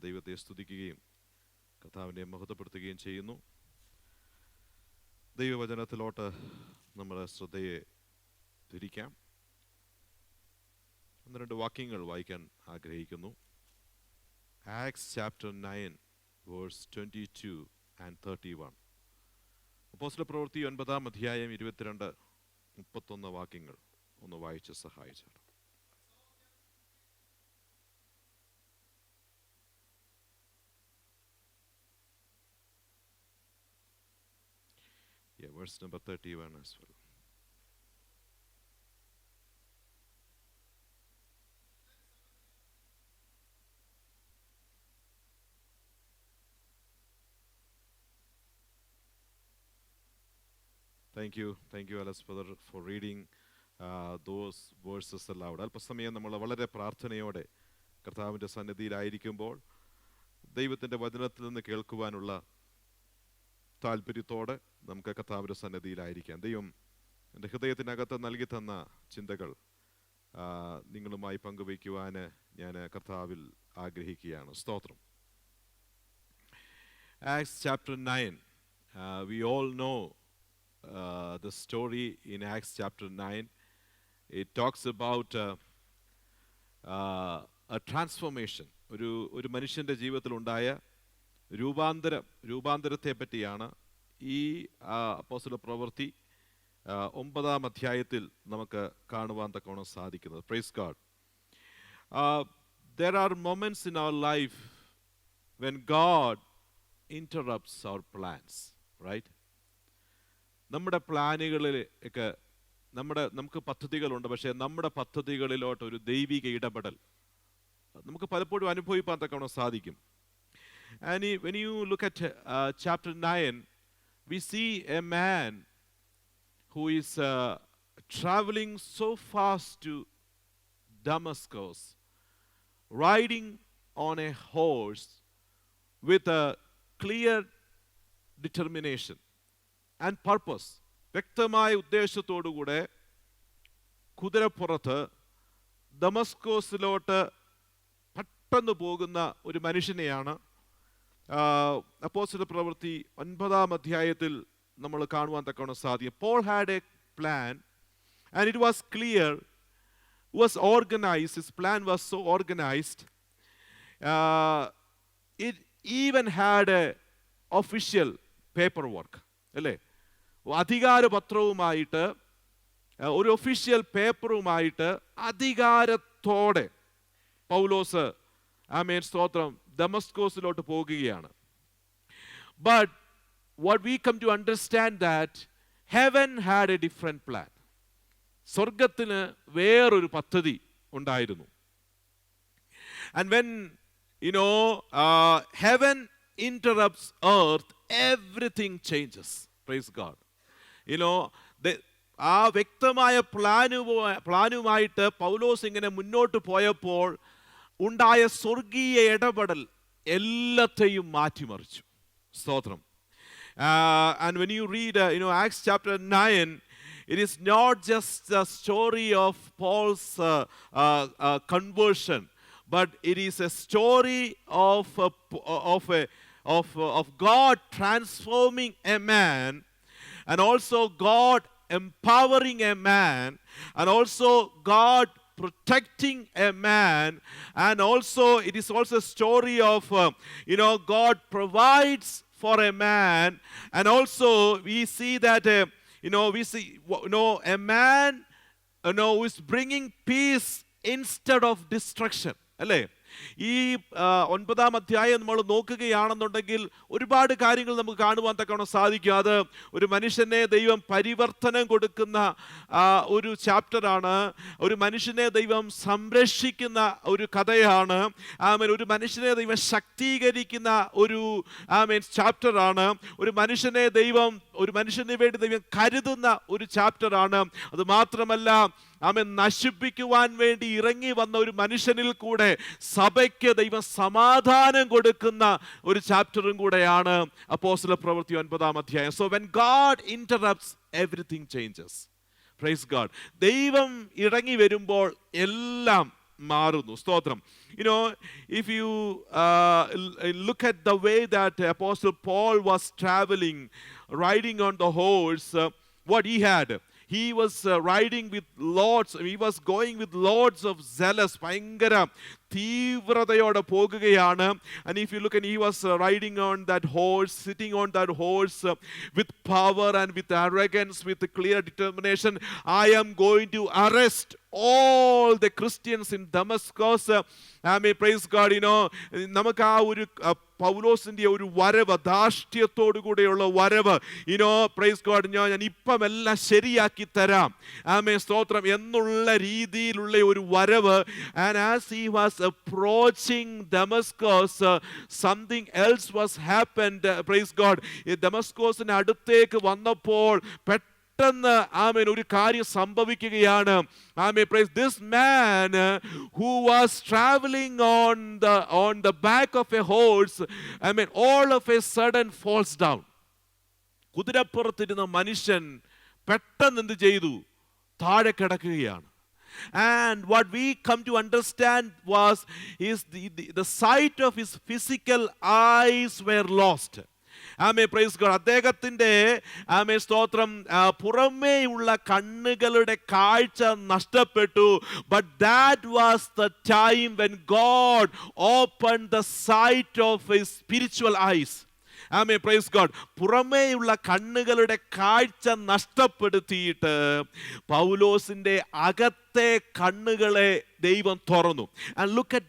ദൈവത്തെ സ്തുതിക്കുകയും കർത്താവിനെ മഹത്വപ്പെടുത്തുകയും ചെയ്യുന്നു. ദൈവവചനത്തിലോട്ട് നമ്മുടെ ശ്രദ്ധയെ തിരിക്കാം. 1-2 വാക്യങ്ങൾ വായിക്കാൻ ആഗ്രഹിക്കുന്നു. Acts chapter 9 verse 22 and 31. അപ്പോസ്തലപ്രവൃത്തി 9-ാം അധ്യായം 22-31 വാക്യങ്ങൾ ഒന്ന് വായിച്ച് സഹായിച്ചാൽ. Verse number 31 as well. Thank you, Alice, for reading those verses aloud. അല്പസമയം നമ്മൾ വളരെ പ്രാർത്ഥനയോടെ കർത്താവിൻ്റെ സന്നിധിയിലായിരിക്കുമ്പോൾ ദൈവത്തിൻ്റെ വചനത്തിൽ നിന്ന് കേൾക്കുവാനുള്ള താല്പര്യത്തോടെ നമുക്ക് കർത്താവിൻ്റെ സന്നിധിയിലായിരിക്കാം. ദൈവം എൻ്റെ ഹൃദയത്തിനകത്ത് നൽകി തന്ന ചിന്തകൾ നിങ്ങളുമായി പങ്കുവയ്ക്കുവാൻ ഞാൻ കർത്താവിൽ ആഗ്രഹിക്കുകയാണ്. സ്തോത്രം. Acts chapter 9. We all know the story in Acts chapter 9. It talks about a transformation. ഒരു മനുഷ്യൻ്റെ ജീവിതത്തിലുണ്ടായ രൂപാന്തരത്തെ പറ്റിയാണ് ഈ അപ്പോസ്തല പ്രവൃത്തി 9-ാം അധ്യായത്തിൽ നമുക്ക് കാണുവാൻ തക്കവണ്ണം സാധിക്കുന്നത്. Praise God. There are moments in our life when God interrupts our plans, right? നമ്മുടെ പ്ലാനുകളിലൊക്കെ നമുക്ക് പദ്ധതികളുണ്ട്, പക്ഷേ നമ്മുടെ പദ്ധതികളിലോട്ട് ഒരു ദൈവിക ഇടപെടൽ നമുക്ക് പലപ്പോഴും അനുഭവിക്കാൻ തക്കവണ്ണം സാധിക്കും. And when you look at chapter 9, we see a man who is traveling so fast to Damascus, riding on a horse with a clear determination and purpose. വ്യക്തമായ ഉദ്ദേശത്തോടുകൂടെ കുതിരപ്പുറത്ത് ദമസ്കോസിലോട്ട് പെട്ടെന്ന് പോകുന്ന ഒരു മനുഷ്യനെയാണ് അപ്പോസ്തല പ്രവൃത്തി 9-ാം അധ്യായത്തിൽ നമ്മൾ കാണുവാൻ തക്കവണ്ണം സാധിക്കും. Paul had a plan and it was clear, was organized. His plan was so organized. It even had a official paperwork. അല്ലേ? അധികാരപത്രവുമായിട്ട്, ഒരു ഒഫീഷ്യൽ പേപ്പറുമായിട്ട് അധികാരത്തോടെ പൗലോസ് ആമേൻ സ്തോത്രം ദമസ്കോസിലോട്ട് പോകുകയാണ്. But what we come to understand that heaven had a different plan. സ്വർഗത്തിന് വേറൊരു പദ്ധതി ഉണ്ടായിരുന്നു. And when heaven interrupts earth, everything changes. Praise God. ആ വ്യക്തമായ പ്ലാനുമായിട്ട് പൗലോസ് ഇങ്ങനെ മുന്നോട്ട് പോയപ്പോൾ ഉണ്ടായ സ്വർഗീയ ഇടപെടൽ എല്ലാത്തെയും മാറ്റിമറിച്ചു. സ്തോത്രം. And when you read Acts chapter 9, it is not just a story of Paul's conversion, but it is a story of God transforming a man, and also God empowering a man, and also God protecting a man, and also it is also a story of God provides for a man, and also we see that a man who is bringing peace instead of destruction. അല്ലേ? ഈ 9-ാം അധ്യായം നമ്മൾ നോക്കുകയാണെന്നുണ്ടെങ്കിൽ ഒരുപാട് കാര്യങ്ങൾ നമുക്ക് കാണുവാൻ തക്കവണ്ണം സാധിക്കും. അത് ഒരു മനുഷ്യനെ ദൈവം പരിവർത്തനം കൊടുക്കുന്ന ഒരു ചാപ്റ്ററാണ്. ഒരു മനുഷ്യനെ ദൈവം സംരക്ഷിക്കുന്ന ഒരു കഥയാണ്. ഒരു മനുഷ്യനെ ദൈവം ശക്തീകരിക്കുന്ന ഒരു ചാപ്റ്ററാണ്. ഒരു മനുഷ്യന് വേണ്ടി ദൈവം കരുതുന്ന ഒരു ചാപ്റ്ററാണ്. അത് മാത്രമല്ല നശിപ്പിക്കുവാൻ വേണ്ടി ഇറങ്ങി വന്ന ഒരു മനുഷ്യനിൽ കൂടെ സഭയ്ക്ക് ദൈവം സമാധാനം കൊടുക്കുന്ന ഒരു ചാപ്റ്ററും കൂടെയാണ് അപ്പോസ്തല പ്രവൃത്തി 9-ാം അധ്യായം. So when God interrupts, everything changes. Praise God. ദൈവം ഇറങ്ങി വരുമ്പോൾ എല്ലാം മാറുന്നു. സ്തോത്രം. If you look at the way that Apostle Paul was traveling, riding on the horse, what he had, he was riding with lots, he was going with lots of zealous, ഭയങ്കര തീവ്രതയോടെ പോകുകയാണ്. And if you look, and he was riding on that horse, sitting on that horse with power and with arrogance, with clear determination. I am going to arrest all the Christians in Damascus. Praise God. നമുക്ക് ആ ഒരു പൗലോസിന്റെ ഒരു വരവ്, ധാർഷ്ട്യത്തോടു കൂടെയുള്ള വരവ്, praise God, ഞാൻ ഇപ്പം എല്ലാം ശരിയാക്കി തരാം, സ്തോത്രം എന്നുള്ള രീതിയിലുള്ള ഒരു വരവ്. And as he was approaching Damascus, something else was happened. Praise God. ഡമസ്കോസിന് അടുത്തേക്ക് വന്നപ്പോൾ പെട്ടെന്ന് ഒരു കാര്യം സംഭവിക്കുകയാണ്. This man who was traveling on the back of a horse, all of a sudden falls down. കുതിരപ്പുറത്തിരുന്ന മനുഷ്യൻ പെട്ടെന്ന് എന്ത് ചെയ്തു? താഴെ കിടക്കുകയാണ്. And what we come to understand is the sight of his physical eyes were lost. Praise God. അദ്ദേഹത്തിന്റെ സ്തോത്രം പുറമേയുള്ള കണ്ണുകളുടെ കാഴ്ച നഷ്ടപ്പെട്ടു. But that was the time when God opened the sight of his spiritual eyes. Praise God. പുറമേയുള്ള കണ്ണുകളുടെ കാഴ്ച നഷ്ടപ്പെടുത്തിയിട്ട് പൗലോസിന്റെ അകത്തെ കണ്ണുകളെ ദൈവം തുറന്നു. And look at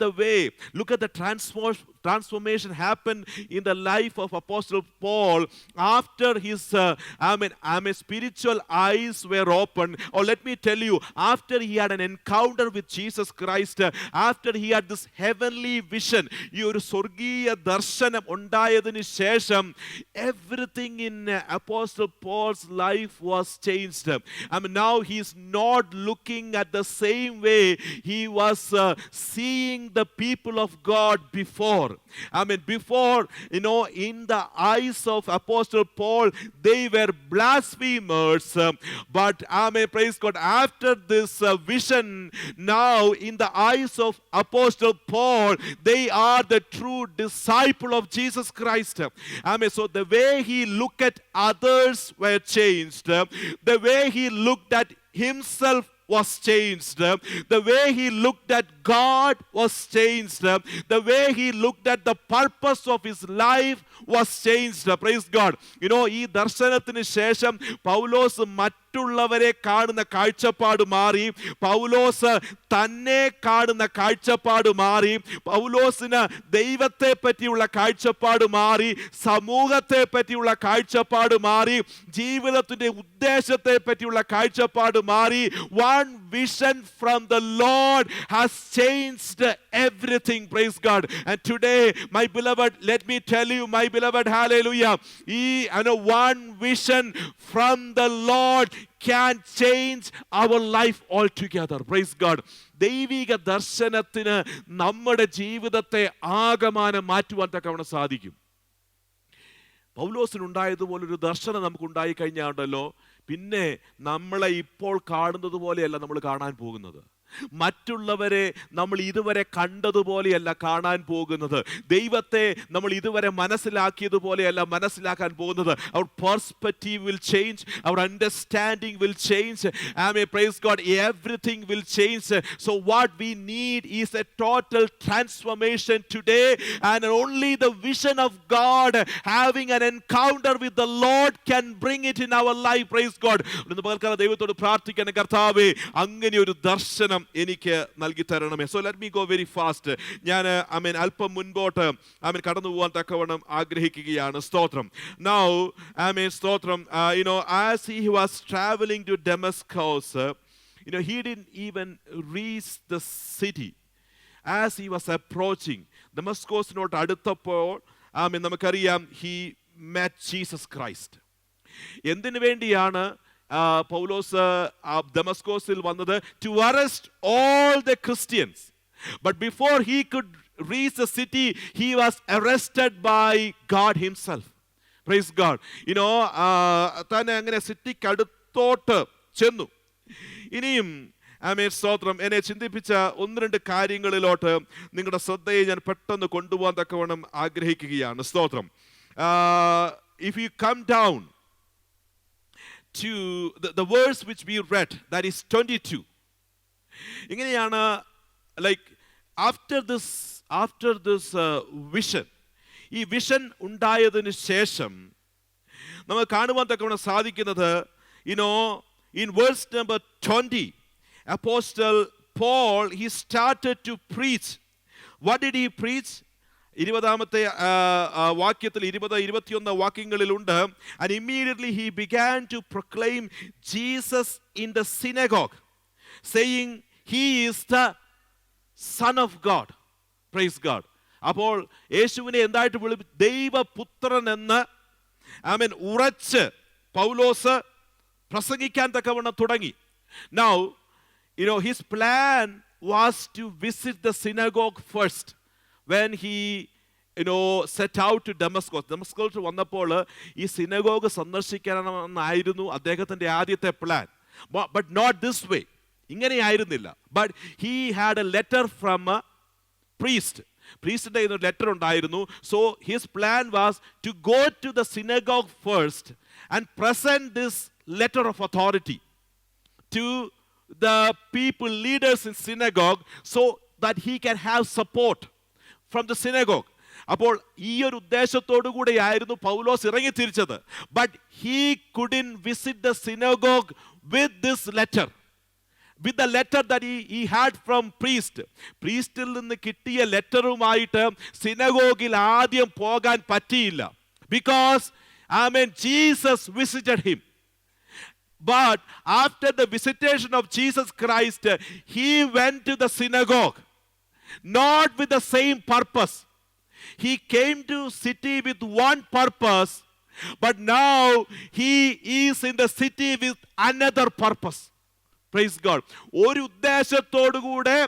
the transformation happened in the life of Apostle Paul after his spiritual eyes were opened. Or let me tell you, after he had an encounter with Jesus Christ, after he had this heavenly vision, ഈ ഒരു സ്വർഗീയ ദർശനം ഉണ്ടായതിനു ശേഷം everything in Apostle Paul's life was changed. Now he is not looking at the same way he was seeing the people of God before. Before, in the eyes of Apostle Paul, they were blasphemers. But, praise God, after this vision, now in the eyes of Apostle Paul, they are the true disciple of Jesus Christ. So the way he looked at others were changed. The way he looked at himself was changed. The way he looked at God was changed. The way he looked at the purpose of his life was changed. Praise God. ഈ ദർശനത്തിന് ശേഷം പൗലോസ് മറ്റുള്ളവരെ കാണുന്ന കാഴ്ചപ്പാട് മാറി. പൗലോസ് തന്നെ കാണുന്ന കാഴ്ചപ്പാട് മാറി. പൗലോസിന് ദൈവത്തെ പറ്റിയുള്ള കാഴ്ചപ്പാട് മാറി. സമൂഹത്തെ പറ്റിയുള്ള കാഴ്ചപ്പാട് മാറി. ജീവിതത്തിന്റെ ഉദ്ദേശത്തെ പറ്റിയുള്ള കാഴ്ചപ്പാട് മാറി. One vision from the Lord has changed everything. Praise God. And today, my beloved, let me tell you, my beloved, hallelujah, one vision from the Lord can change our life altogether. Praise God. ദൈവിക ദർശനത്തിന് നമ്മുടെ ജീവിതത്തെ ആകമാനം മാറ്റുവാൻ തക്കവണ്ണം സാധിക്കും. പൗലോസിനുണ്ടായതുപോലൊരു ദർശനം നമുക്ക് ഉണ്ടായി കഴിഞ്ഞാണ്ടല്ലോ, പിന്നെ നമ്മളെ ഇപ്പോൾ കാണുന്നത് പോലെയല്ല നമ്മൾ കാണാൻ പോകുന്നത്. മറ്റുള്ളവരെ നമ്മൾ ഇതുവരെ കണ്ടതുപോലെയല്ല കാണാൻ പോകുന്നത്. ദൈവത്തെ നമ്മൾ ഇതുവരെ മനസ്സിലാക്കിയതുപോലെയല്ല മനസ്സിലാക്കാൻ പോകുന്നത്. Our perspective will change. Our understanding will change. Praise God. Everything will change. So what we need is a total transformation today. And only the vision of God, having an encounter with the Lord, can bring it in our life. Praise God. ദൈവത്തോട് പ്രാർത്ഥിക്കണം, കർത്താവേ അങ്ങനെ ഒരു ദർശനം എനിക്ക് നൽകി തരണമേ. So let me go very fast. ഞാൻ അല്പം മുൻപോട്ട് കടന്നു പോകാൻ തക്കവണ്ണം ആഗ്രഹിക്കുകയാണ്. സ്തോത്രം. Now, സ്തോത്രം, as he was traveling to Damascus, he didn't even reach the city. As he was approaching ഡമസ്കോസിനോട്ട് അടുത്തപ്പോൾ നമുക്കറിയാം, he met Jesus Christ. എന്തിനു വേണ്ടിയാണ് പൗലോസ് ദമസ്കോസിൽ വന്നത്? To arrest all the Christians. But before he could reach the city, he was arrested by God himself. Praise God. തന്നെ അങ്ങനെ സിറ്റിക്ക് അടുത്തോട്ട് ചെന്നു. ഇനിയും ആമേൻ സ്തോത്രം, എന്നെ ചിന്തിപ്പിച്ച ഒന്ന് രണ്ട് കാര്യങ്ങളിലോട്ട് നിങ്ങളുടെ ശ്രദ്ധയെ ഞാൻ പെട്ടെന്ന് കൊണ്ടുപോകാൻ തക്കവണ്ണം ആഗ്രഹിക്കുകയാണ്. സ്തോത്രം. If you come down to the verse which we read, that is 22. ഇങ്ങനെയാണ്, like after this vision, ഈ വിഷൻ ഉണ്ടായതിനു ശേഷം നമുക്ക് കാണുവാൻ തക്കവണ്ണം സാധിക്കുന്നത്, in verse number 20, Apostle Paul, he started to preach. What did he preach? 20-ാമത്തെ വാക്യത്തിൽ 20-21 വാക്യങ്ങളിലുണ്ട്, and immediately he began to proclaim Jesus in the synagogue, saying he is the Son of God. Praise God. അപ്പോൾ യേശുവിനെ എന്തായിട്ട് ദൈവപുത്രൻ എന്ന് ആമേൻ ഉറച്ച് പൗലോസ് പ്രസംഗിക്കാൻ തക്കവണ്ണം തുടങ്ങി. Now, his plan was to visit the synagogue first when he set out to Damascus. ഡെമസ്കോസ് വന്നപ്പോൾ ഈ സിനഗോഗ് സന്ദർശിക്കണമെന്നായിരുന്നു അദ്ദേഹത്തിന്റെ ആദ്യത്തെ plan. But not this way. ഇങ്ങനെയായിരുന്നില്ല. But he had a letter from a priest. പ്രീസ്റ്റിന്റെ ലെറ്റർ ഉണ്ടായിരുന്നു. So his plan was to go to the synagogue first and present this letter of authority to the people, leaders in synagogue, so that he can have support from the synagogue. അപ്പോൾ ഈ ഒരു ഉദ്ദേശത്തോടു കൂടെയായിരുന്നു പൗലോസ് ഇറങ്ങി തിരിച്ചത്. But he couldn't visit the synagogue with this letter, with the letter that he had from priest. പ്രീസ്റ്റിൽ നിന്ന് കിട്ടിയ ലെറ്ററുമായിട്ട് സിനഗോഗിൽ ആദ്യം പോകാൻ പറ്റിയില്ല. Because Jesus visited him. But after the visitation of Jesus Christ, he went to the synagogue, not with the same purpose. He came to city with one purpose, but now he is in the city with another purpose. Praise God. ഒരു ഉദ്ദേശത്തോടു കൂടെ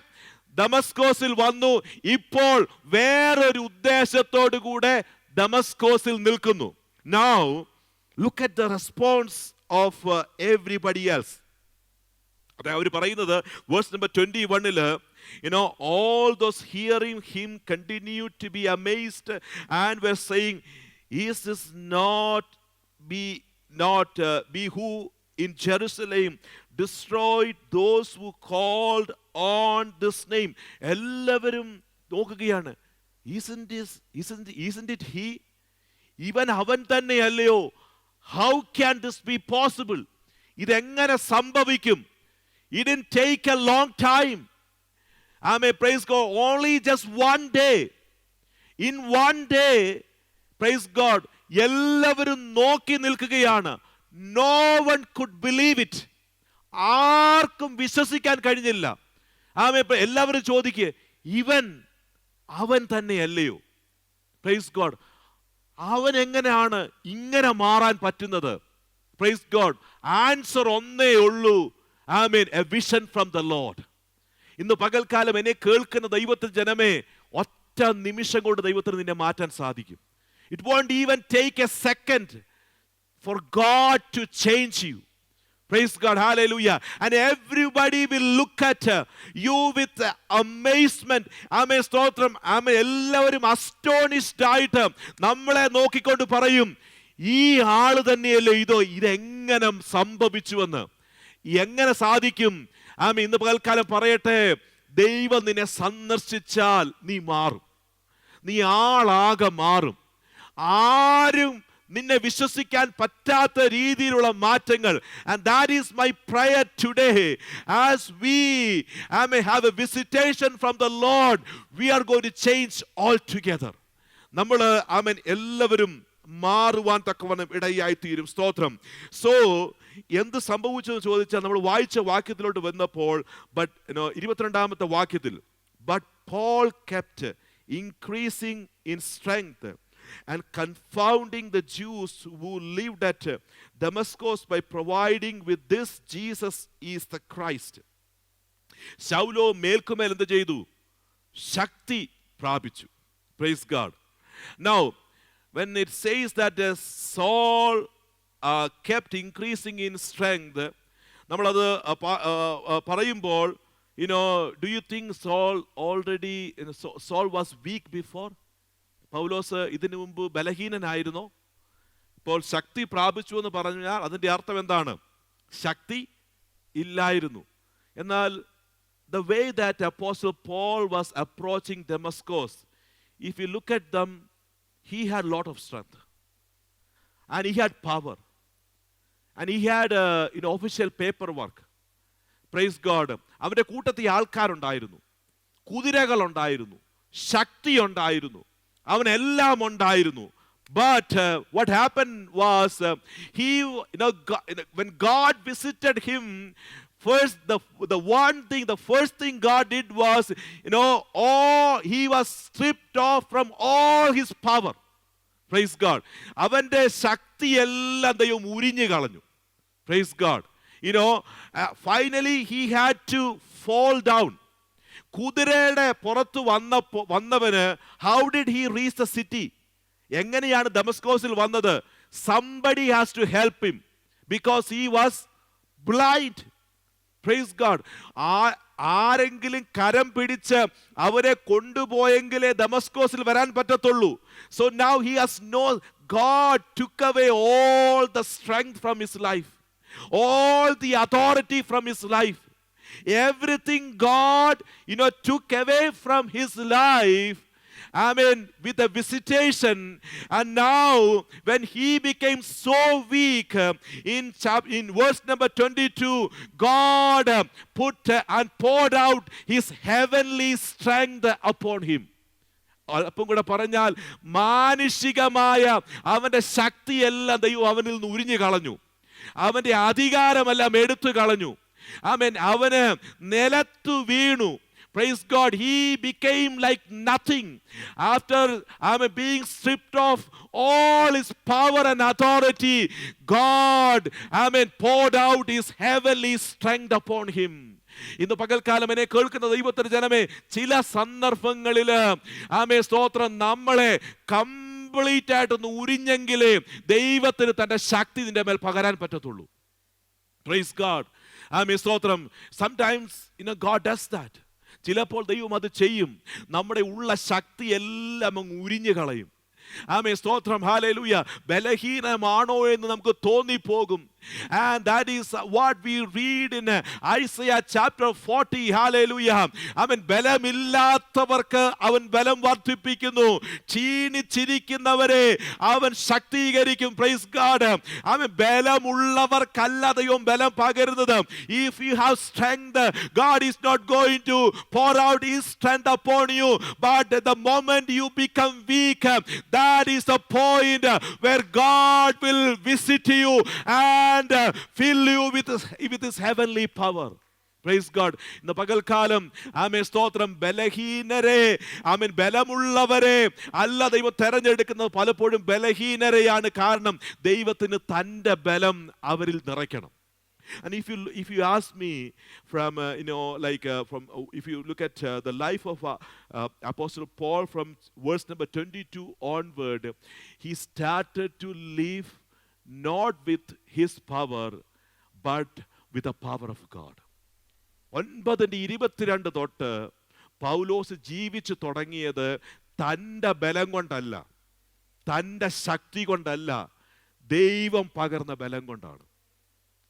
ദമസ്കോസിൽ വന്നു, ഇപ്പോൾ വേറൊരു ഉദ്ദേശത്തോടു കൂടെ ദമസ്കോസിൽ നിൽക്കുന്നു. Now look at the response of everybody else. അതെ അവർ പറയുന്നത് verse number 21, all those hearing him continued to be amazed and were saying, is this not be who in Jerusalem destroyed those who called on this name? എല്ലാവരും നോക്കുകയാണ്, isn't it he? ഇവൻ അവൻ തന്നെയല്ലയോ? How can this be possible? ഇതെങ്ങനെ സംഭവിക്കും? It didn't take a long time. Amen, praise God. Only just one day. In one day, praise God, എല്ലാവരും നോക്കി നിൽക്കുകയാണ്. No one could believe it. ആർക്കും വിശ്വസിക്കാൻ കഴിഞ്ഞില്ല. ആമേൻ. എല്ലാവരും ചോദിക്കുക, ഇവൻ അവൻ തന്നെയല്ലയോ? Praise God. അവൻ എങ്ങനെയാണ് ഇങ്ങനെ മാറാൻ പറ്റുന്നത്? Praise God. ആൻസർ ഒന്നേ ഉള്ളൂ. Amen. A vision from the Lord. ഇന്ന് പകൽക്കാലം എന്നെ കേൾക്കുന്ന ദൈവത്തിൽ ജനമേ, ഒറ്റ നിമിഷം കൊണ്ട് ദൈവത്തിന് നിന്നെ മാറ്റാൻ സാധിക്കും. It won't even take a second for God to change you. Praise God. Hallelujah. And everybody will look at you with amazement. Amen. സ്തോത്രം. Amen. എല്ലാവരും അസ്റ്റോണിഷ്ഡ് ആയിട്ട് നമ്മളെ നോക്കിക്കൊണ്ട് പറയും, ഈ ആള് തന്നെയല്ലേ ഇതെങ്ങനെ സംഭവിച്ചുവെന്ന്. എങ്ങനെ സാധിക്കും? ആമേൻ. ഇന്ന് പകൽക്കാലം പറയട്ടെ, ദൈവം നിന്നെ സന്ദർശിച്ചാൽ നീ മാറും. നീ ആളാകെ മാറും. ആരും നിന്നെ വിശ്വസിക്കാൻ പറ്റാത്ത രീതിയിലുള്ള മാറ്റങ്ങൾ. And that is my prayer today. As we have a visitation from the Lord, we are going to change altogether. നമ്മൾ ആമേൻ എല്ലാവരും മാറുവാൻ തക്കവണ്ണം ഇടയായി തീരും. സ്തോത്രം. സോ എന്ത് സംഭവിച്ചെന്ന് ചോദിച്ചാൽ, നമ്മൾ വായിച്ച വാക്യത്തിലോട്ട് വന്നപ്പോൾ, ബട്ട് 22-ാമത്തെ വാക്യത്തിൽ, but Paul kept increasing in strength and confounding the Jews who lived at Damascus by providing with this Jesus is the Christ. ശൗലോ മേൽക്കുമേൽ എന്ത് ചെയ്തു? ശക്തി പ്രാപിച്ചു. Praise God. Now, when it says that Saul kept increasing in strength, നമ്മളത് പറയുമ്പോൾ do you think Saul already Saul was weak before? പൗലോസ് ഇതിനു മുമ്പ് ബലഹീനനായിരുന്നോ? ഇപ്പോൾ ശക്തി പ്രാപിച്ചു എന്ന് പറഞ്ഞാൽ അതിൻ്റെ അർത്ഥം എന്താണ്? ശക്തി ഇല്ലായിരുന്നു. എന്നാൽ the way that Apostle Paul was approaching Damascus, if you look at them, he had a lot of strength and he had power and he had official paperwork. Praise God. അവന്റെ കൂട്ടത്തിൽ ആൾക്കാരുണ്ടായിരുന്നു, കുതിരകളുണ്ടായിരുന്നു, ശക്തി ഉണ്ടായിരുന്നു, അവനെല്ലാം ഉണ്ടായിരുന്നു. But what happened was when God visited him, first the first thing God did was he was stripped off from all his power. Praise God. അവന്റെ ശക്തി എല്ലാം ദൈവം ഉരിഞ്ഞു കളഞ്ഞു. Praise God. Finally he had to fall down. കുതിരയുടെ പുറത്ത് വന്നവന് how did he reach the city? എങ്ങനെയാണ് ദമസ്കോസിൽ വന്നത്? Somebody has to help him because he was blind. Praise God. ആരെങ്കിലും കരം പിടിച്ച് അവരെ കൊണ്ടുപോയെങ്കിലേ ദമസ്കോസിൽ വരാൻ പറ്റത്തുള്ളൂ. So now he has God took away all the strength from his life, all the authority from his life. Everything God took away from his life, with a visitation. And now when he became so weak, in verse number 22, God put and poured out his heavenly strength upon him. അല്പം കൂടെ പറഞ്ഞാൽ മാനുഷികമായ അവന്റെ ശക്തിയെല്ലാം ദൈവം അവനിൽ നിന്ന് ഉരിഞ്ഞു കളഞ്ഞു. അവന്റെ അധികാരമെല്ലാം എടുത്തു കളഞ്ഞു. അവന് നിലത്തു വീണു. Praise God. He became like nothing after being stripped of all his power and authority. God poured out his heavenly strength upon him. ഇന്ന് പകൽക്കാലം എന്നെ കേൾക്കുന്ന ദൈവത്തിന്റെ ജനമേ, ചില സന്ദർഭങ്ങളിൽ സ്തോത്രം നമ്മളെ കംപ്ലീറ്റ് ആയിട്ടൊന്ന് ഉരിഞ്ഞെങ്കിലേ ദൈവത്തിന് തന്റെ ശക്തി നിന്റെ മേൽ പകരാൻ പറ്റത്തുള്ളൂ. Praise God. സ്തോത്രം. Sometimes God does that. ചിലപ്പോൾ ദൈവം അത് ചെയ്യും. നമ്മുടെ ഉള്ള ശക്തി എല്ലാം അങ്ങ് ഉരിഞ്ഞു കളയും. സ്തോത്രം. ഹല്ലേലൂയ. ബലഹീനമാണോ എന്ന് നമുക്ക് തോന്നിപ്പോകും. And that is what we read in Isaiah chapter 40. Hallelujah. ബലമില്ലാത്തവർക്ക് അവൻ ബലം വർദ്ധിപ്പിക്കുന്നു, ക്ഷീണിച്ചിരിക്കുന്നവരെ അവൻ ശക്തീകരിക്കും. Praise God. ബലമുള്ളവർക്കല്ല ദൈവം ബലം പകരുന്നത്. If you have strength, God is not going to pour out his strength upon you. But the moment you become weak, that is the point where God will visit you and fill you with his heavenly power. Praise God. ഇന്ന് പകൽക്കാലം സ്തോത്രം. ബലഹീനരെ ബലമുള്ളവരെ അല്ല ദൈവം തെരഞ്ഞെടുക്കുന്നത്, പലപ്പോഴും ബലഹീനരെയാണ്. കാരണം ദൈവത്തിന് തൻ്റെ ബലം അവരിൽ നിറയ്ക്കണം. And if you ask me from if you look at the life of Apostle Paul from verse number 22 onward, he started to live not with his power but with the power of God. 9:22 തൊട്ട് പൗലോസ് ജീവിച്ചു തുടങ്ങിയത് തൻ്റെ ബലം കൊണ്ടല്ല, തൻ്റെ ശക്തി കൊണ്ടല്ല, ദൈവം പകർന്ന ബലം കൊണ്ടാണ്.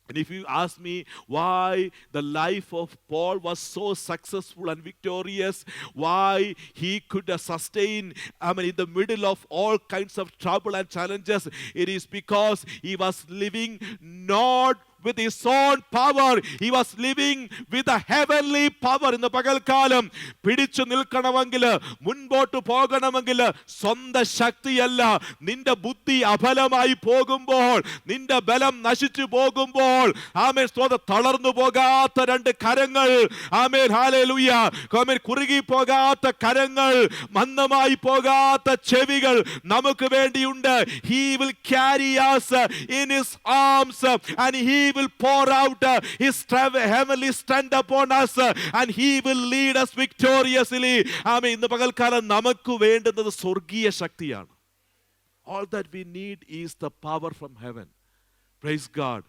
And if you ask me why the life of Paul was so successful and victorious, why he could sustain in the middle of all kinds of trouble and challenges, it is because he was living not with his own power, he was living with a heavenly power. In the പകൽക്കാലം പിടിച്ചു നിൽക്കണമെങ്കിൽ, മുൻപോട്ട് പോകണമെങ്കിൽ സ്വന്തം ശക്തിയല്ല, നിന്റെ ബുദ്ധി അഫലമായി പോകുമ്പോൾ, നിന്റെ ബലം നശിച്ചു പോകുമ്പോൾ, തളർന്നു പോകാത്ത രണ്ട് കരങ്ങൾ, ഹല്ലേലൂയ, കുറുകി പോകാത്ത കരങ്ങൾ, മന്ദമായി പോകാത്ത ചെവികൾ നമുക്ക് വേണ്ടിയുണ്ട്. He will carry us in his arms and he will pour out his heavenly strength upon us and he will lead us victoriously. ഇന്ന് പകൽക്കാലം നമുക്ക് വേണ്ടുന്നത് സ്വർഗീയ ശക്തിയാണ്. All that we need is the power from heaven. Praise God.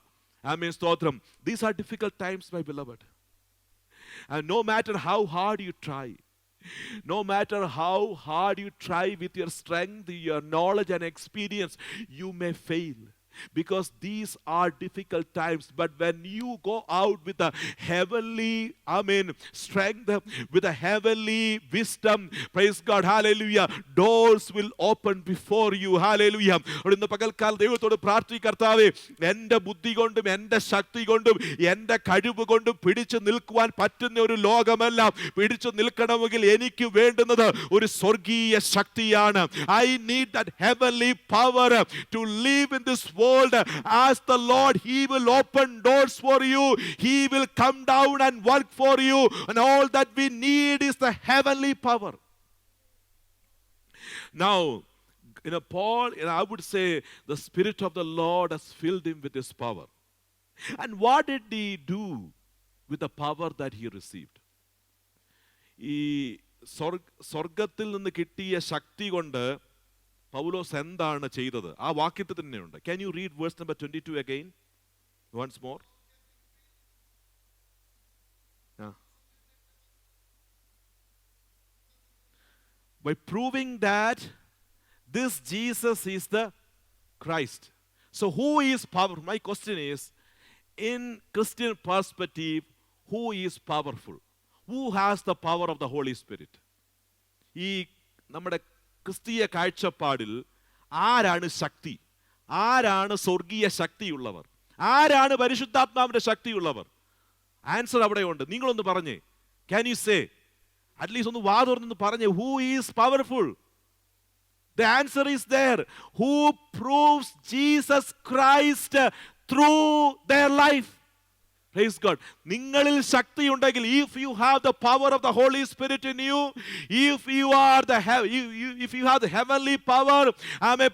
Stotram. These are difficult times, my beloved. And no matter how hard you try, no matter how hard you try with your strength, your knowledge and experience, you may fail. Because these are difficult times. But when you go out with a heavenly, strength, with a heavenly wisdom, praise God, hallelujah, doors will open before you, hallelujah. ഇന്ന് പകൽക്കാലം ദൈവത്തോട് പ്രാർത്ഥിക്കർത്താവേ, എൻ്റെ ബുദ്ധി കൊണ്ടും എൻ്റെ ശക്തി കൊണ്ടും എൻ്റെ കഴിവ് കൊണ്ടും പിടിച്ചു നിൽക്കുവാൻ പറ്റുന്ന ഒരു ലോകമല്ല. പിടിച്ചു നിൽക്കണമെങ്കിൽ എനിക്ക് വേണ്ടുന്നത് ഒരു സ്വർഗീയ ശക്തിയാണ്. I need that heavenly power to live in this world. Ask the Lord, He will open doors for you. He will come down and work for you. And all that we need is the heavenly power. Now, Paul, I would say the Spirit of the Lord has filled him with His power. And what did he do with the power that he received? ഈ സ്വർഗത്തിൽ നിന്ന് കിട്ടിയ ശക്തി കൊണ്ട് പൗലോസ് എന്താണ് ചെയ്തത്? ആ വാക്യത്തിൽ തന്നെയുണ്ട്. Can you read verse number 22 again? Once more. By proving that this Jesus is the Christ. So who is powerful? My question is, in Christian perspective, who is powerful? Who has the power of the Holy Spirit? ഈ നമ്മുടെ ക്രിസ്തീയ കാഴ്ചപ്പാടിൽ ആരാണ് ശക്തി? ആരാണ് സ്വർഗീയ ശക്തിയുള്ളവർ? ആരാണ് പരിശുദ്ധാത്മാവിന്റെ ശക്തിയുള്ളവർ? Answer അവിടെയുണ്ട്. നിങ്ങളൊന്ന് പറഞ്ഞേ. Can you say? അറ്റ്ലീസ്റ്റ് ഒന്ന് വാ തുറന്നൊന്ന് പറഞ്ഞേ. Who is powerful? The answer is there. Who proves Jesus Christ through their life? Praise God. നിങ്ങളിൽ ശക്തി ഉണ്ടെങ്കിൽ, if you have the power of the Holy Spirit in you, if you have the heavenly power,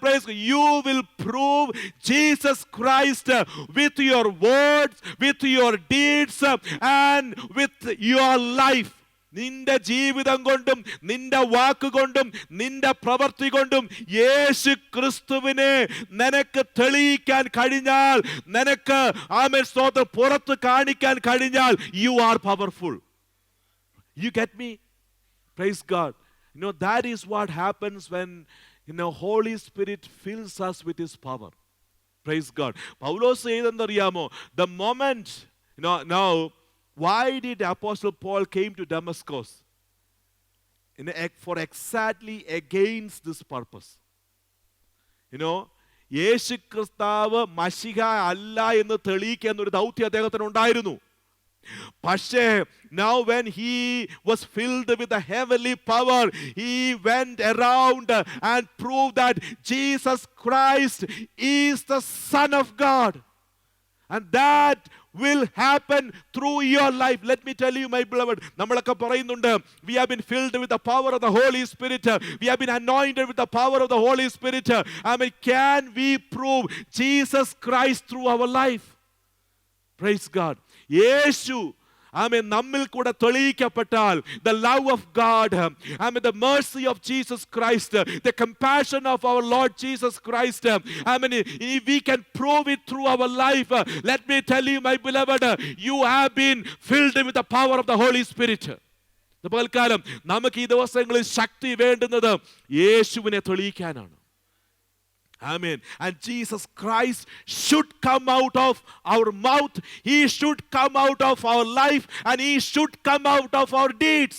praise God, you will prove Jesus Christ with your words, with your deeds, and with your life. നിന്റെ ജീവിതം കൊണ്ടും നിന്റെ വാക്കുകൊണ്ടും നിന്റെ പ്രവൃത്തി കൊണ്ടും യേശു ക്രിസ്തുവിനെ നിനക്ക് തെളിയിക്കാൻ കഴിഞ്ഞാൽ, നിനക്ക് സ്തോത്രം പുറത്ത് കാണിക്കാൻ കഴിഞ്ഞാൽ, you are powerful. You get me? Praise God. That is what happens when Holy Spirit fills us with His power. Praise God. Paulose ചെയ്തെന്നറിയാമോ? The moment, now why did Apostle Paul came to Damascus? For exactly against this purpose. യേശു ക്രിസ്താവ് മശിഹ അല്ല എന്ന് തെളിയിക്കാൻ ഒരു ദൗത്യം അദ്ദേഹത്തിന് ഉണ്ടായിരുന്നു. പക്ഷേ now when he was filled with the heavenly power, he went around and proved that Jesus Christ is the Son of God. And that will happen through your life. Let me tell you, my beloved, നമ്മളൊക്കെ പറയുന്നുണ്ട്, we have been filled with the power of the Holy Spirit. We have been anointed with the power of the Holy Spirit. Can we prove Jesus Christ through our life? Praise God. യേശു നമ്മിൽ കൂടെ തെളിയിക്കപ്പെട്ടാൽ, the love of God, the mercy of Jesus Christ, the compassion of our Lord Jesus Christ, if we can prove it through our life, let me tell you, my beloved, you have been filled with the power of the Holy Spirit. പകൽക്കാലം നമുക്ക് ഈ ദിവസങ്ങളിൽ ശക്തി വേണ്ടുന്നത് യേശുവിനെ തെളിയിക്കാനാണ്. Amen. And Jesus Christ should come out of our mouth. He should come out of our life, and He should come out of our deeds.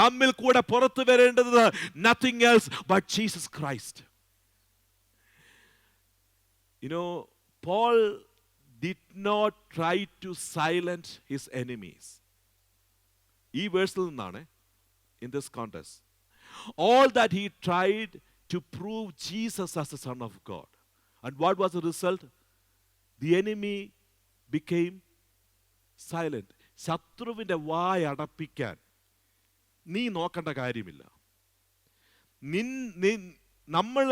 നമ്മിൽ കൂടെ പുറത്തു വരേണ്ടത് nothing else but Jesus Christ. Paul did not try to silence his enemies. ഈ വേഴ്സിൽ നിന്നാണ്, in this context, all that he tried to prove Jesus as the Son of God. And what was the result? The enemy became silent. ശത്രുവിൻ്റെ വായ അടപ്പിക്കാൻ നീ നോക്കേണ്ട കാര്യമില്ല. നമ്മൾ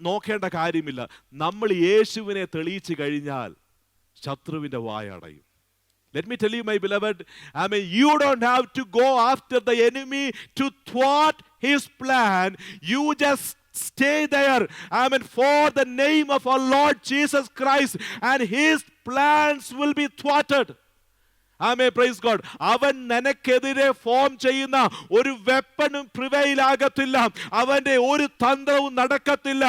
നോക്കേണ്ട കാര്യമില്ല. നമ്മൾ യേശുവിനെ തെളിയിച്ചു കഴിഞ്ഞാൽ ശത്രുവിൻ്റെ വായ അടയും. Let me tell you, my beloved, you don't have to go after the enemy to thwart his plan. You just stay there, for the name of our Lord Jesus Christ and His plans will be thwarted. Amen, praise God. അവൻ നിനക്കെതിരെ form ചെയ്യുന്ന ഒരു വെപ്പണും prevail ആകത്തില്ല. അവന്റെ ഒരു തന്ത്രവും നടക്കത്തില്ല.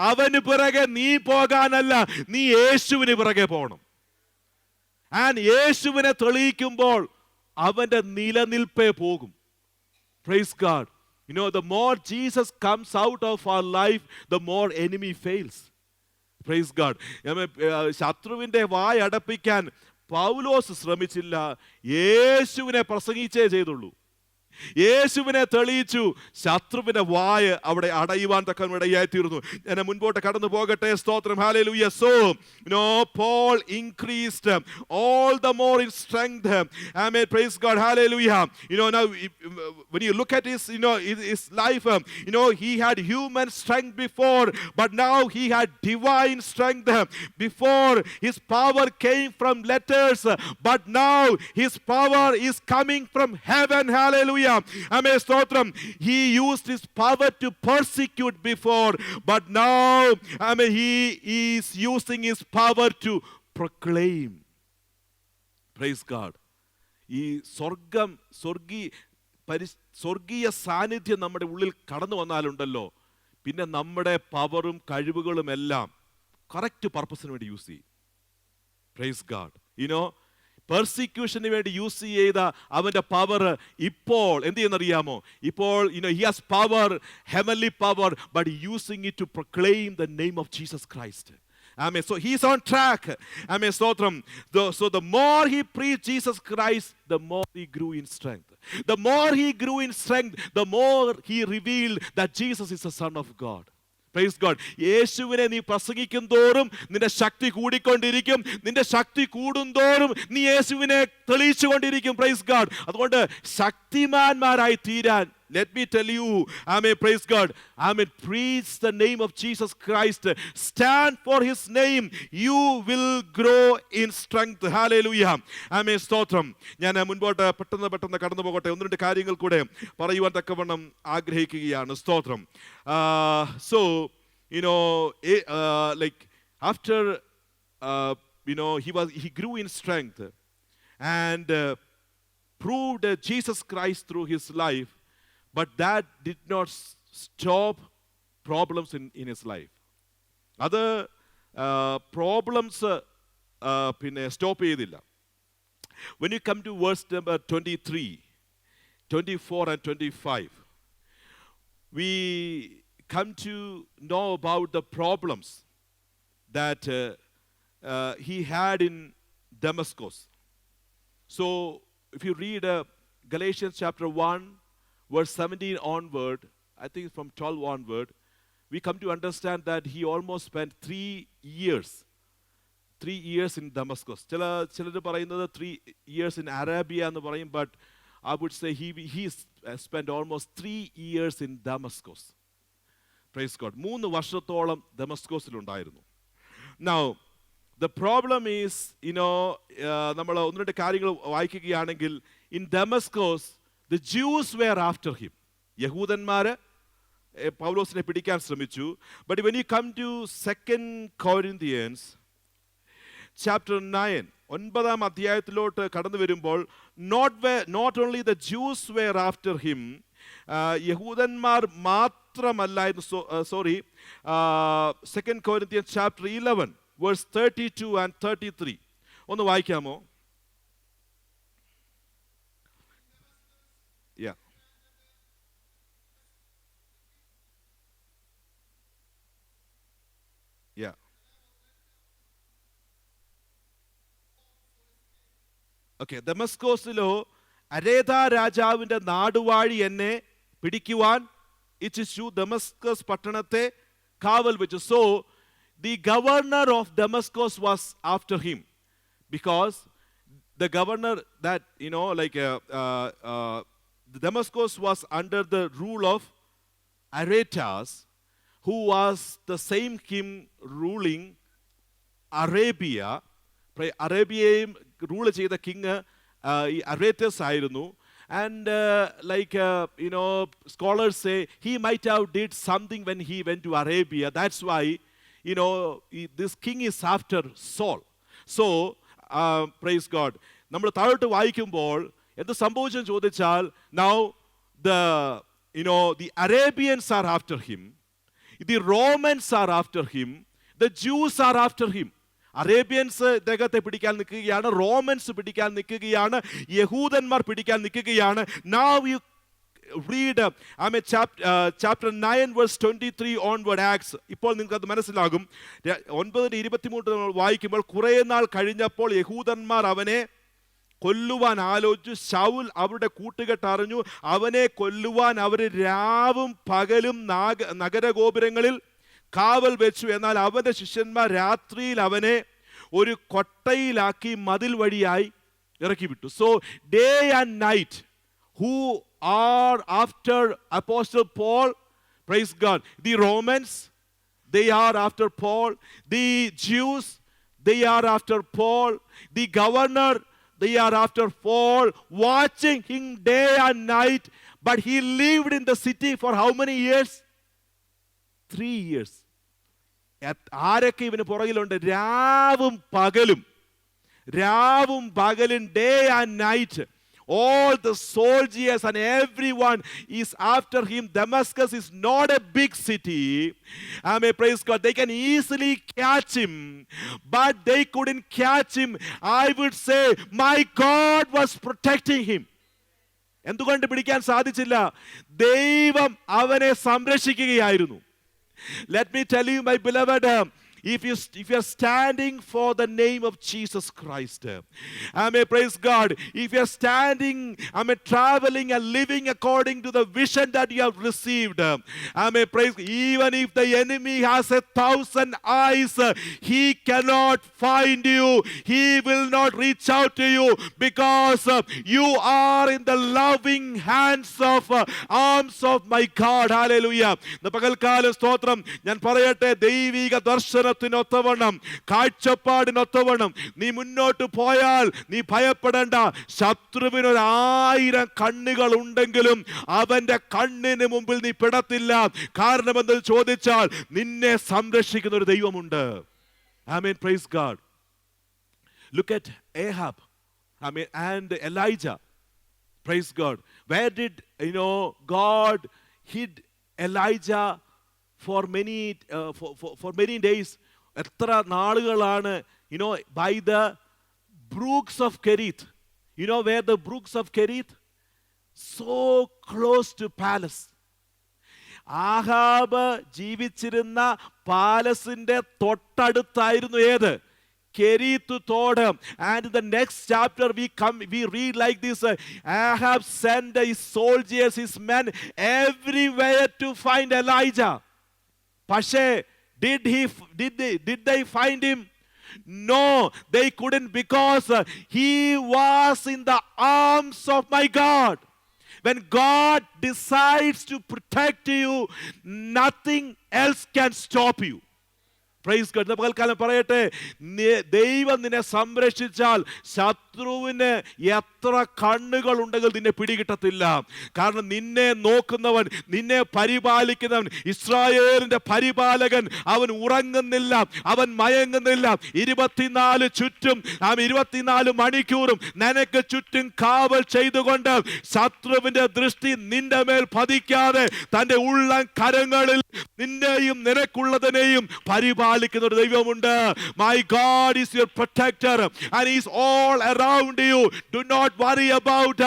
അവന് പിറകെ നീ പോകാനല്ല, നീ യേശുവിന് പിറകെ പോകണം. ആൻഡ് യേശുവിനെ തെളിയിക്കുമ്പോൾ അവന്റെ നിലനിൽപ്പേ പോകും. Praise God. You know, the more Jesus comes out of our life, the more enemy fails. Praise God. ശത്രുവിന്റെ വായ അടപ്പിക്കാൻ പൗലോസ് ശ്രമിച്ചില്ല, യേശുവിനെ പ്രസംഗിച്ചേ ചെയ്തുള്ളൂ. യേശുവിനെ തെളിയിച്ചു, ശത്രുവിന്റെ വായ അവിടെ അടയുവാൻ തക്ക ഇടയായി തീർന്നു. ഞാൻ മുൻപോട്ട് കടന്നു പോകട്ടെ. സ്തോത്രം, hallelujah. So, Paul increased all the more in strength. Amen, praise God, hallelujah. Now when you look at his life, he had human strength before, but now he had divine strength. Before, his power came from letters, but now his power is coming from heaven. Hallelujah. Amen, stotram. He used his power to persecute before, but now, amen, he is using his power to proclaim. Praise God. ഈ സ്വർഗീയ സാന്നിധ്യം നമ്മുടെ ഉള്ളിൽ കടന്നു വന്നാലുണ്ടല്ലോ, പിന്നെ നമ്മുടെ പവറും കഴിവുകളും എല്ലാം കറക്റ്റ് പർപ്പസിന് വേണ്ടി യൂസ് ചെയ്യും. Praise God. പെർസിക്യൂഷന് വേണ്ടി യൂസ് ചെയ്ത അവന്റെ പവർ ഇപ്പോൾ എന്ത് ചെയ്യുന്നറിയാമോ? ഇപ്പോൾ he has power, heavenly power, but using it to proclaim the name of Jesus Christ. Amen. So he's on track. Amen. Stotram. So the more he preached Jesus Christ, the more he grew in strength. The more he grew in strength, the more he revealed that Jesus is the Son of God. Praise God. യേശുവിനെ നീ പ്രസംഗിക്കും തോറും നിന്റെ ശക്തി കൂടിക്കൊണ്ടിരിക്കും. നിന്റെ ശക്തി കൂടുന്തോറും നീ യേശുവിനെ തെളിയിച്ചുകൊണ്ടിരിക്കും. Praise God. അതുകൊണ്ട് ശക്തിമാന്മാരായി തീരാൻ, let me tell you, amen, praise God, amen, preach the name of Jesus Christ, stand for his name, you will grow in strength. Hallelujah. Amen, stotram. ഞാൻ മുൻപോട്ട് പെട്ടെന്ന് കടന്നു പോകട്ടെ. ഒന്ന് രണ്ട് കാര്യങ്ങൾ കൂടെ പറയുവാൻ തക്കവണ്ണം ആഗ്രഹിക്കുകയാണ്. സ്തോത്രം. So like after he grew in strength and proved Jesus Christ through his life, but that did not stop problems in his life. അത് പ്രോബ്ലംസ് പിന്നെ സ്റ്റോപ്പ് ചെയ്തില്ല. When you come to verse number 23, 24 and 25, we come to know about the problems that he had in Damascus. So if you read Galatians chapter 1, verse 17 onward, I think from 12 onward, we come to understand that he almost spent 3 years in Damascus. ചിലർ പറയുന്നത് 3 years in Arabia എന്ന് പറയും, but I would say he spent almost 3 years in Damascus. Praise God. 3 വർഷത്തോളം ദമസ്കോസിലുണ്ടായിരുന്നു. Now the problem is, നമ്മൾ ഒന്ന് രണ്ട് കാര്യങ്ങൾ വായിക്കുകയാണെങ്കിൽ, in Damascus the Jews were after him. യഹൂദന്മാര് പൗലോസിനെ പിടിക്കാൻ ശ്രമിച്ചു. But when you come to 2 Corinthians chapter 9, 9-ാം അധ്യായത്തിലോട്ട് കടന്നു വരുമ്പോൾ, not only the Jews were after him, യഹൂദന്മാർ മാത്രമല്ലായിരുന്നു. 2 Corinthians chapter 11 verse 32 and 33 ഒന്ന് വായിക്കാമോ? Yeah. Yeah. Okay, ദമസ്കോസിലോ അരേത രാജാവിന്റെ നാടുവാഴി എന്നെ പിടിക്കുവാൻ ഇച്ഛിച്ചു, ദമസ്കസ് പട്ടണത്തെ കാവൽ വെച്ചു. So the governor of Damascus was after him, because the governor that Damascus was under the rule of Aretas, who was the same king ruling Arabia. അറേബ്യയും rule ചെയ്ത king Aretas ആയിരുന്നു. And scholars say he might have did something when he went to Arabia. That's why this king is after Saul. So praise God, നമ്മൾ താഴോട്ട് വായിക്കുമ്പോൾ എന്ത് സംഭവിച്ചെന്ന് ചോദിച്ചാൽ, now the Arabians are after him, the Romans are after him, the Jews are after him. Arabians ഇദ്ദേഹത്തെ പിടിക്കാൻ നിൽക്കുകയാണ്, romance പിടിക്കാൻ നിൽക്കുകയാണ്, യഹൂദന്മാർ പിടിക്കാൻ നിൽക്കുകയാണ്. Now you read chapter 9 verse 23 onward Acts. ഇപ്പോൾ നിങ്ങൾക്ക് അത് മനസ്സിലാകും. 9:23 വായിക്കുമ്പോൾ, കുറേ നാൾ കഴിഞ്ഞപ്പോൾ യഹൂദന്മാർ അവനെ കൊല്ലുവാൻ ആലോചിച്ചു. ശൗൽ അവരുടെ കൂട്ടുകെട്ട് അറിഞ്ഞു. അവനെ കൊല്ലുവാൻ അവർ രാവും പകലും നഗരഗോപുരങ്ങളിൽ കാവൽ വെച്ചു. എന്നാൽ അവന്റെ ശിഷ്യന്മാർ രാത്രിയിൽ അവനെ ഒരു കൊട്ടയിലാക്കി മതിൽ വഴിയായി ഇറക്കി വിട്ടു. So day and night who are after Apostle Paul, praise God, the Romans, they are after Paul, the Jews, they are after Paul, the governor, they are after Paul, watching him day and night. But he lived in the city for how many years? 3 years. ആരൊക്കെ ഇവന് പുറകിലുണ്ട്? രാവും പകലും, day and night. All the soldiers and everyone is after him. Damascus is not a big city. Amen, praise God. They can easily catch him, but they couldn't catch him. I would say my God was protecting him. എന്തുകൊണ്ട് പിടിക്കാൻ സാധിച്ചില്ല? ദൈവം അവനെ സംരക്ഷിക്കുകയായിരുന്നു. Let me tell you, my beloved, if you are standing for the name of Jesus Christ, amen, praise God, if you are standing, amen, traveling and living according to the vision that you have received, amen, praise, even if the enemy has 1,000 eyes, he cannot find you, he will not reach out to you, because you are in the loving hands of arms of my God. Hallelujah. പകൽക്കാല സ്തോത്രം. ഞാൻ പറയട്ടെ, ദൈവിക ദർശനത്തിനൊത്തവണ്ണം, കാഴ്ചപ്പാടിനൊത്തവണ്ണം നീ മുന്നോട്ട് പോയാൽ നീ ഭയപ്പെടേണ്ട. ശത്രുവിന് 1000 കണ്ണുകൾ ഉണ്ടെങ്കിലും അവന്റെ കണ്ണിന് മുമ്പിൽ നീ പെടത്തില്ല. കാരണം എന്തെന്ന് ചോദിച്ചാൽ, നിന്നെ സംരക്ഷിക്കുന്ന ഒരു ദൈവമുണ്ട്. Amen, praise God. Look at Ahab, amen, and Elijah. Praise God. Where did God hid Elijah for many days? എത്ര നാളുകളാണ്? By the brooks of Kerith. You know where the brooks of Kerith? So close to palace. Ahab ജീവിച്ചിരുന്ന പാലസിന്റെ തൊട്ടടുത്തായിരുന്നു ഏത്? Cherith തോട്. And in the next chapter we read like this, Ahab sent his soldiers, his men everywhere to find Elijah. പക്ഷേ did they find him? No, they couldn't, because he was in the arms of my God. When God decides to protect you, nothing else can stop you. Praise God. പകൽക്കാലം പറയട്ടെ, ദൈവം നിന്നെ സംരക്ഷിച്ചാൽ ശത്രുവിന് എത്ര കണ്ണുകൾ ഉണ്ടെങ്കിൽ നിന്നെ പിടികിട്ടത്തില്ല. കാരണം നിന്നെ നോക്കുന്നവൻ, നിന്നെ പരിപാലിക്കുന്നവൻ, ഇസ്രായേലിന്റെ പരിപാലകൻ, അവൻ ഉറങ്ങുന്നില്ല, അവൻ മയങ്ങുന്നില്ല. 24 മണിക്കൂറും നിനക്ക് ചുറ്റും കാവൽ ചെയ്തുകൊണ്ട് ശത്രുവിന്റെ ദൃഷ്ടി നിന്റെ മേൽ പതിക്കാതെ തന്റെ ഉള്ളം കരങ്ങളിൽ നിന്നെയും നിനക്കുള്ളതിനെയും പരിപാലിക്കുന്ന ഒരു ദൈവമുണ്ട്. My God is your protector and he is all around you. Do not worry about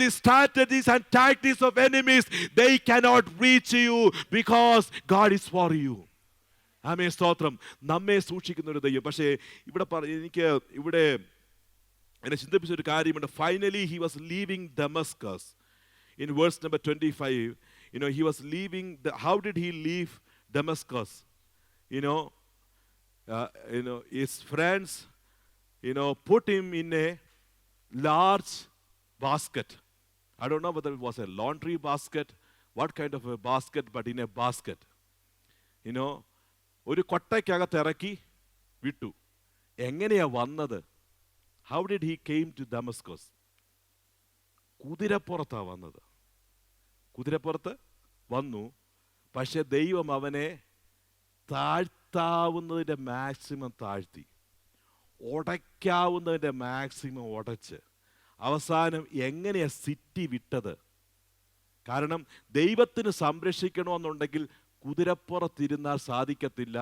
the strategies and tactics of enemies. They cannot reach you because God is for you. ആമേൻ, സ്തോത്രം. നമ്മെ സൂക്ഷിക്കുന്ന ഒരു ദൈവം. പക്ഷേ എനിക്ക് എന്നെ ചിന്തിപ്പിച്ച ഒരു കാര്യമുണ്ട്. Finally he was leaving Damascus. In verse number 25, he was leaving how did he leave Damascus? His friends put him in a large basket. I don't know whether it was a laundry basket, what kind of a basket, but in a basket. ഒരു കൊട്ടയ്ക്കകത്ത് ഇറക്കി വിട്ടു. എങ്ങനെയാ വന്നത്? How did he came to Damascus? കുതിരപ്പുറത്താ വന്നത്. കുതിരപ്പുറത്ത് വന്നു. പക്ഷെ ദൈവം അവനെ താഴ്ത്താവുന്നതിൻ്റെ മാക്സിമം താഴ്ത്തി. ഉടയ്ക്കാവുന്നതിൻ്റെ മാക്സിമം ഉടച്ച് അവസാനം എങ്ങനെയാ സിറ്റി വിട്ടത്? കാരണം ദൈവത്തിന് സംരക്ഷിക്കണമെന്നുണ്ടെങ്കിൽ കുതിരപ്പുറത്തിരുന്നാൽ സാധിക്കത്തില്ല,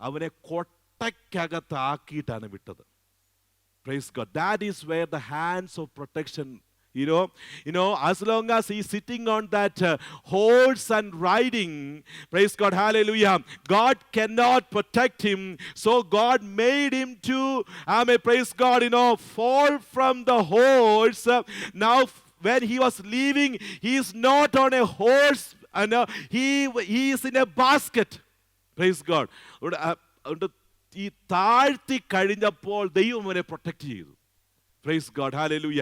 അവനെ കൊട്ടയ്ക്കകത്താക്കിയിട്ടാണ് വിട്ടത്. Praise God. That is where the hands of protection, as long as he's sitting on that horse and riding, praise God, hallelujah, God cannot protect him. So God made him to, praise God, fall from the horse. Now when he was leaving, he is not on a horse, he is in a basket. Praise God. ഈ താഴ്ത്തി കഴിഞ്ഞപ്പോൾ ദൈവം അവനെ protect ചെയ്തു. Praise God, hallelujah,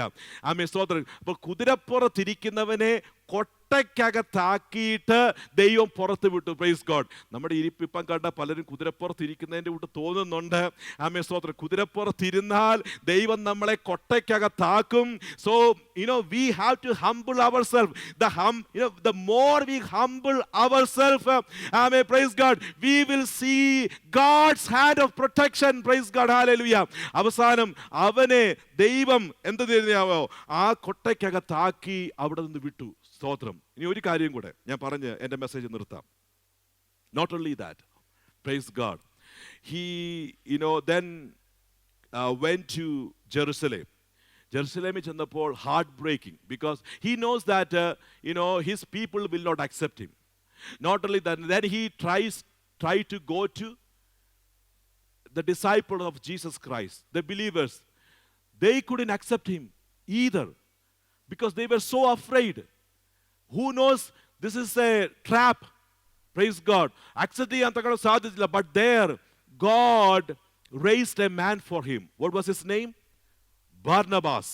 ആമേൻ, സ്തോത്രം. അപ്പോൾ കുതിരപ്പുറത്തിരിക്കുന്നവനെ കൊട്ടയ്ക്കകത്താക്കിയിട്ട് ദൈവം പുറത്ത് വിട്ടു. Praise God. നമ്മുടെ ഇരിപ്പിപ്പം കണ്ട പലരും കുതിരപ്പുറത്തിരിക്കുന്നതിൻ്റെ കൂട്ട് തോന്നുന്നുണ്ട്. ആമേൻ, സ്തോത്രം. കുതിരപ്പുറത്തിരുന്നാൽ ദൈവം നമ്മളെ കൊട്ടയ്ക്കകത്താക്കും. So we have to humble ourselves. The more we humble ourselves, amen, praise God, we will see God's hand of protection. Praise God, hallelujah. അവസാനം അവനെ ദൈവം എന്ത് ചെയ്യുന്നോ ആ കൊട്ടയ്ക്കകത്താക്കി അവിടെ നിന്ന് വിട്ടു. സ്തോത്രം. ഇനി ഒരു കാര്യം കൂടെ ഞാൻ പറഞ്ഞ് എൻ്റെ മെസ്സേജ് നിർത്താം. Not only that, praise God, he then went to Jerusalem. ജെറുസലേമിൽ ചെന്നപ്പോൾ heart breaking, because he knows that his people will not accept him. Not only that, then he try to go to the disciples of Jesus Christ, the believers. They couldn't accept him either because they were so afraid. Who knows, this is a trap. Praise God. Accept ചെയ്യാൻ തക്കോളം സാധിച്ചില്ല. But there God raised a man for him. What was his name? Barnabas.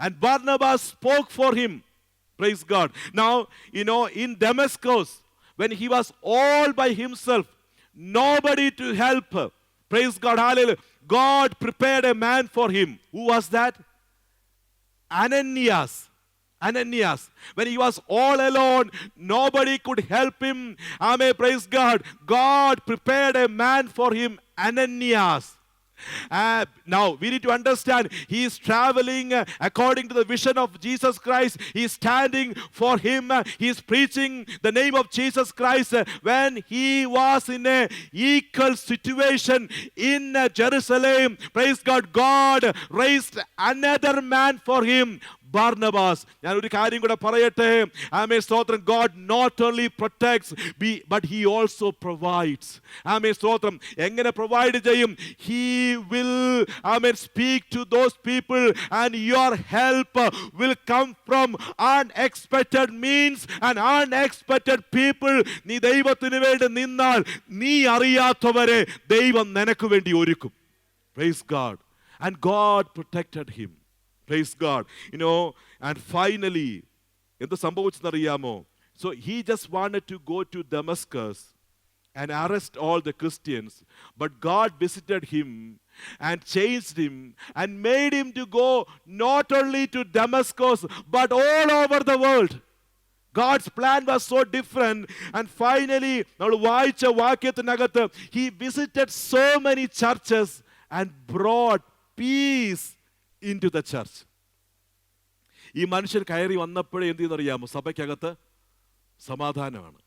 And Barnabas spoke for him. Praise God. Now, in Damascus, when he was all by himself, nobody to help, praise God, hallelujah, God prepared a man for him. Who was that? Ananias. When he was all alone, nobody could help him. Amen, praise God. God prepared a man for him, Ananias. Now we need to understand, he is traveling according to the vision of Jesus Christ. He is standing for him. He is preaching the name of Jesus Christ. When he was in a equal situation in Jerusalem, praise God, God raised another man for him, Barnabas. ഞാൻ ഒരു കാര്യം കൂടെ പറയട്ടെ. ആമേൻ, സ്തോത്രം. God not only protects, but he also provides. ആമേൻ, സ്തോത്രം. എങ്ങനെ provide ചെയ്യും? He will, amen, speak to those people and your help will come from unexpected means and unexpected people. നീ ദൈവത്തിന് വേണ്ടി നിന്നാൽ നീ അറിയാത്തവരെ ദൈവം നിനക്ക് വേണ്ടി ഒരുക്കും. Praise God. And God protected him. Praise God. And finally, എന്ത് സംഭവിച്ചെന്നറിയാമോ? So he just wanted to go to Damascus and arrest all the Christians, but God visited him and changed him and made him to go not only to Damascus but all over the world. God's plan was so different. And finally, നമ്മൾ വായിച്ച വാക്യത്തിനകത്ത്, he visited so many churches and brought peace into the church. ഈ മനുഷ്യൻ കയറി വന്നപ്പോഴേ എന്ത് ചെയ്യുന്നറിയാമോ? സഭയ്ക്കകത്ത് സമാധാനമാണ്.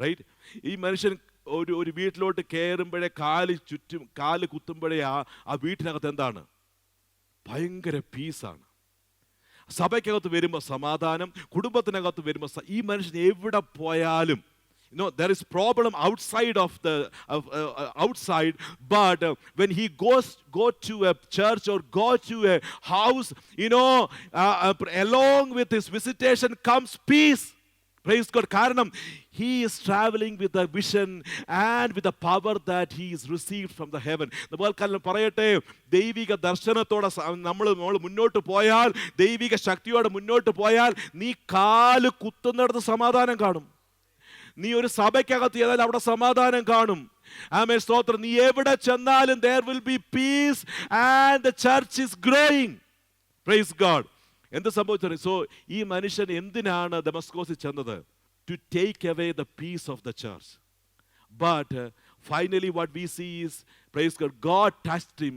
Right? ഈ മനുഷ്യൻ ഒരു വീട്ടിലോട്ട് കയറുമ്പോഴേ കാല് കുത്തുമ്പോഴേ ആ വീട്ടിനകത്ത് എന്താണ്? ഭയങ്കര പീസാണ്. സഭയ്ക്കകത്ത് വരുമ്പോൾ സമാധാനം, കുടുംബത്തിനകത്ത് വരുമ്പോൾ ഈ മനുഷ്യൻ എവിടെ പോയാലും, there is problem outside of the outside, but when he go to a church or go to a house, along with his visitation comes peace. Praise God. കാരണം he is traveling with a vision and with the power that he is received from the heaven. നമ്മൾ പറയട്ടെ, ദൈവിക ദർശനത്തോടെ നമ്മൾ മുന്നോട്ട് പോയാൽ, ദൈവിക ശക്തിയോടെ മുന്നോട്ട് പോയാൽ, നീ കാല് കുത്തുന്നിടത്ത് സമാധാനം കാണും. നീ ഒരു സഭയ്ക്കകത്ത് ചെയ്താൽ അവിടെ സമാധാനം കാണും. ആമേൻ, സ്തോത്രം. നീ എവിടെ ചെന്നാലും there will be peace and the church is growing. Praise God. എന്ത് സംഭവിച്ചു? സോ ഈ മനുഷ്യൻ എന്തിനാണ് ദമസ്കോസിൽ ചെന്നത്? To take away the peace of the church. But finally what we see is, praise God, God touched him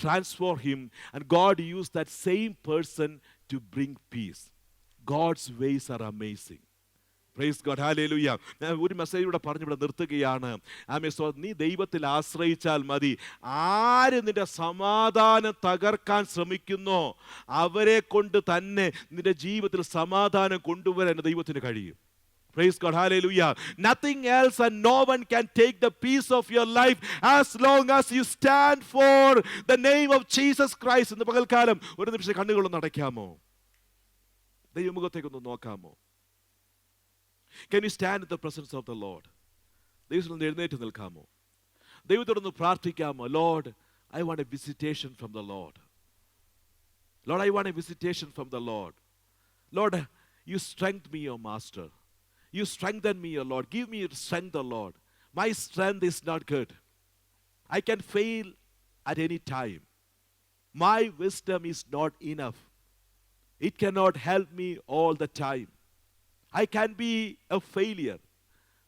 transform him, and God used that same person to bring peace. God's ways are amazing. Praise God, hallelujah. ഞാൻ ഒരു message ഇവിടെ പറഞ്ഞിവിടെ നിർത്തുകയാണ്. നീ ദൈവത്തിൽ ആശ്രയിച്ചാൽ മതി. ആര് നിന്റെ സമാധാനം തകർക്കാൻ ശ്രമിക്കുന്നോ അവരെ കൊണ്ട് തന്നെ നിന്റെ ജീവിതത്തിൽ സമാധാനം കൊണ്ടുവരാൻ ദൈവത്തിന് കഴിയും. Praise God, hallelujah. Nothing else and no one can take the peace of your life as long as you stand for the name of Jesus Christ. ഇന്ന് പകൽക്കാലം ഒരു നിമിഷം കണ്ണുകളൊന്ന് അടയ്ക്കാമോ? ദൈവമുഖത്തേക്കൊന്ന് നോക്കാമോ? Can you stand in the presence of the Lord? ദൈവത്തിൽ എഴുന്നേറ്റ് നിൽക്കാമോ? ദൈവത്തോടൊന്ന് പ്രാർത്ഥിക്കാമോ? Lord, I want a visitation from the Lord. Lord, I want a visitation from the Lord. Lord, you strengthen me, your master. You strengthen me, O Lord. Give me strength, O Lord. My strength is not good. I can fail at any time. My wisdom is not enough. It cannot help me all the time. I can be a failure.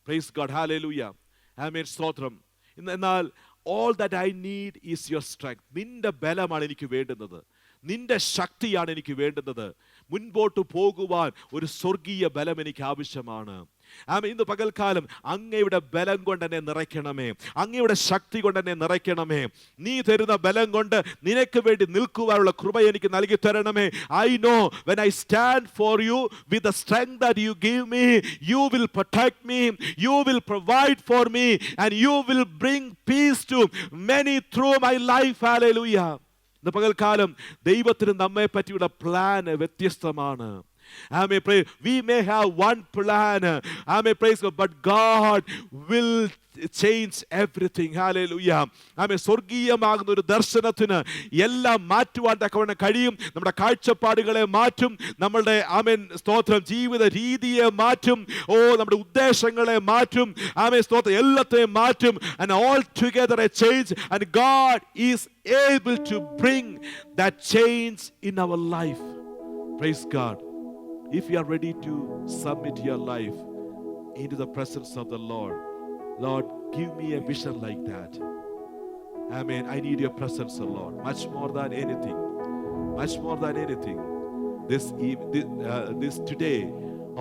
Praise God. Hallelujah. Amen. Stotram. എന്നാൽ all that I need is your strength. നിന്റെ ബലമാണ് എനിക്ക് വേണ്ടുന്നത്. നിന്റെ ശക്തിയാണ് എനിക്ക് വേണ്ടുന്നത്. മുൻപോട്ട് പോകുവാൻ ഒരു സ്വർഗീയ ബലം എനിക്ക് ആവശ്യമാണ്. ഇന്ന് പകൽക്കാലം അങ്ങയുടെ ബലം കൊണ്ട് എന്നെ നിറയ്ക്കണമേ, അങ്ങയുടെ ശക്തി കൊണ്ട് എന്നെ നിറയ്ക്കണമേ. നീ തരുന്ന ബലം കൊണ്ട് നിനക്ക് വേണ്ടി നിൽക്കുവാനുള്ള കൃപ എനിക്ക് നൽകി തരണമേ. I know when I stand for you with the strength that you give me, you will protect me, you will provide for me, and you will bring peace to many through my life. Hallelujah. ഇന്ന് പകൽക്കാലം ദൈവത്തിന് നമ്മെ പറ്റിയുള്ള plan വ്യത്യസ്തമാണ്. We may have one plan, praise God, but God will change everything. Hallelujah. സ്വർഗീയമാകുന്ന ഒരു ദർശനത്തിന് എല്ലാം മാറ്റുവാൻ തക്കവണ്ണം കഴിയും. നമ്മുടെ കാഴ്ചപ്പാടുകളെ മാറ്റും, നമ്മളുടെ സ്തോത്രം ജീവിത രീതിയെ മാറ്റും, നമ്മുടെ ഉദ്ദേശങ്ങളെ മാറ്റും, സ്തോത്രം എല്ലാത്തെയും മാറ്റും. And all together a change, and God is able to bring that change in our life. Praise God. If you are ready to submit your life into the presence of the Lord, Lord, give me a vision like that. Amen. I need your presence, O Lord, much more than anything. Much more than anything. This today,